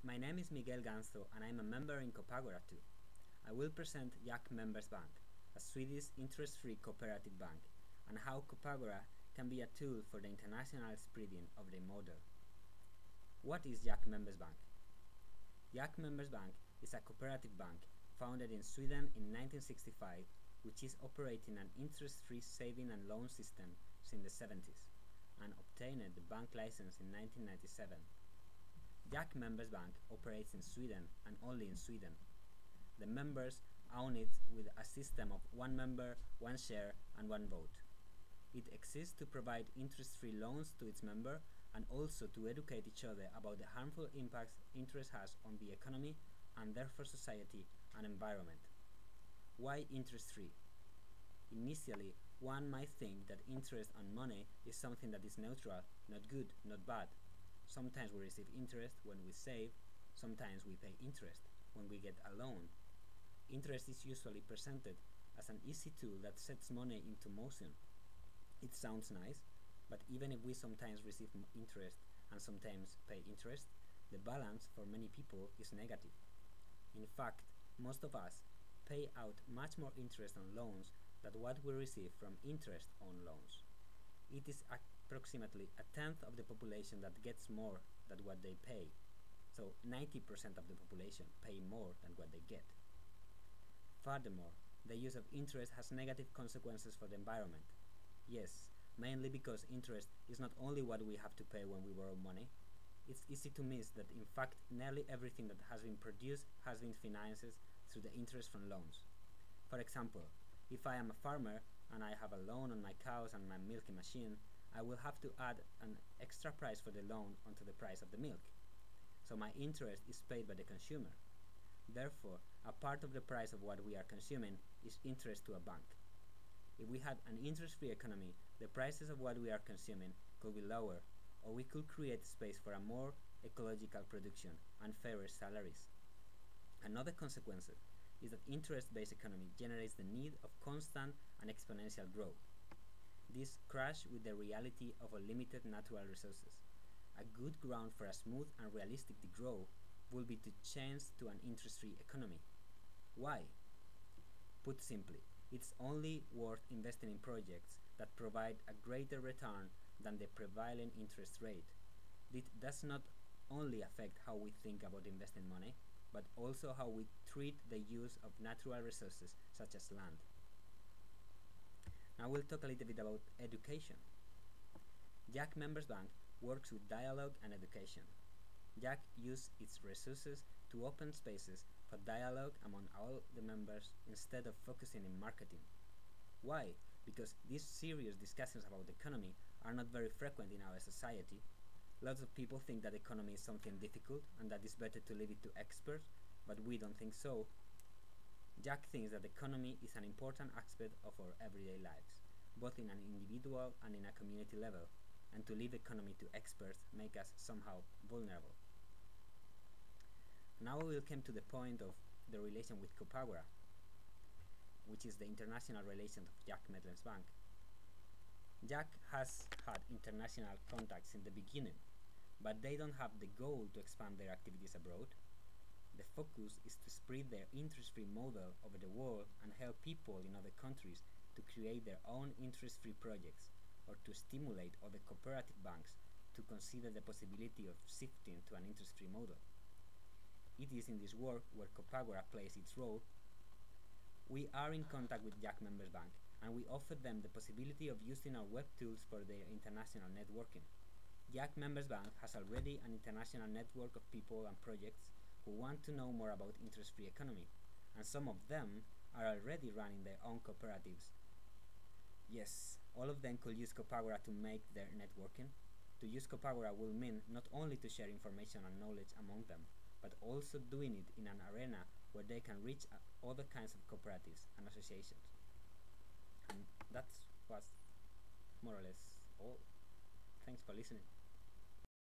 My name is Miguel Ganzo and I'm a member in Copagora too. I will present Jack Members Bank, a Swedish interest-free cooperative bank, and how Copagora can be a tool for the international spreading of the model. What is Jack Members Bank? Jack Members Bank is a cooperative bank founded in Sweden in 1965, which is operating an interest-free saving and loan system since the 70s, and obtained the bank license in 1997. Jack Members Bank operates in Sweden and only in Sweden. The members own it with a system of one member, one share and one vote. It exists to provide interest-free loans to its member and also to educate each other about the harmful impacts interest has on the economy and therefore society and environment. Why interest-free? Initially, one might think that interest on money is something that is neutral, not good, not bad. Sometimes we receive interest when we save, sometimes we pay interest when we get a loan. Interest is usually presented as an easy tool that sets money into motion. It sounds nice, but even if we sometimes receive interest and sometimes pay interest, the balance for many people is negative. In fact, most of us pay out much more interest on loans than what we receive from interest on loans. It is approximately a tenth of the population that gets more than what they pay. So 90% of the population pay more than what they get. Furthermore, the use of interest has negative consequences for the environment. Yes, mainly because interest is not only what we have to pay when we borrow money. It's easy to miss that in fact nearly everything that has been produced has been financed through the interest from loans. For example, if I am a farmer and I have a loan on my cows and my milking machine, I will have to add an extra price for the loan onto the price of the milk. So my interest is paid by the consumer. Therefore, a part of the price of what we are consuming is interest to a bank. If we had an interest-free economy, the prices of what we are consuming could be lower, or we could create space for a more ecological production and fairer salaries. Another consequence is that interest-based economy generates the need of constant and exponential growth. This crashes with the reality of unlimited natural resources. A good ground for a smooth and realistic growth would be to change to an interest-free economy. Why? Put simply, it's only worth investing in projects that provide a greater return than the prevailing interest rate. This does not only affect how we think about investing money, but also how we treat the use of natural resources such as land. Now we'll talk a little bit about education. Jack Members Bank works with dialogue and education. Jack uses its resources to open spaces for dialogue among all the members instead of focusing in marketing. Why? Because these serious discussions about the economy are not very frequent in our society. Lots of people think that economy is something difficult and that it's better to leave it to experts, but we don't think so. Jack thinks that economy is an important aspect of our everyday lives, both in an individual and in a community level, and to leave economy to experts make us somehow vulnerable. Now we will come to the point of the relation with Copagora, which is the international relations of Jack Members Bank. Jack has had international contacts in the beginning, but they don't have the goal to expand their activities abroad. The focus is to spread their interest-free model over the world and help people in other countries to create their own interest-free projects, or to stimulate other cooperative banks to consider the possibility of shifting to an interest-free model. It is in this work where Copagora plays its role. We are in contact with Jack Members Bank, and we offer them the possibility of using our web tools for their international networking. Jack Members Bank has already an international network of people and projects who want to know more about interest-free economy, and some of them are already running their own cooperatives. Yes, all of them could use Copagora to make their networking. To use Copagora will mean not only to share information and knowledge among them, but also doing it in an arena where they can reach other kinds of cooperatives and associations. And that was more or less all. Thanks for listening.